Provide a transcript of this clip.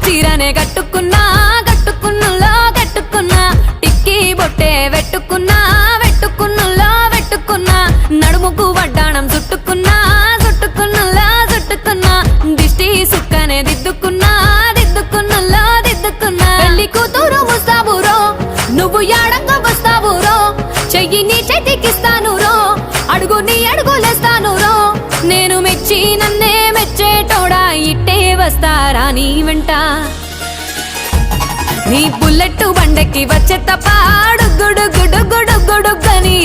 చీరనే కట్టుకున్నా కట్టుకున్నులో కట్టుకున్నా టిక్కీ బొట్టే వెట్టుకున్నా వెట్టుకున్నులో వెట్టుకున్నా నడుముకు వడ్డాణం చుట్టుకున్నా చుట్టుకున్నులో చుట్టుకున్నా దిష్టి సుక్కనే దిద్దుకున్నా దిద్దుకున్నులో దిద్దుకున్నా పెళ్లి కూతురు ముస్తాబురో నువ్వు యాడంగా వస్తావురో చెయ్యి నీ చేతికిస్తాను రో అడుగు నీ అడుగులేస్తాను రో నేను మెచ్చి నన్నే మెచ్చేటోడా ఇట్టే వస్తారా నీ వెంట నీ బుల్లెట్ బండెక్కి వచ్చే తప్ప గుడు గుడు గుడు గుడు గుడుగని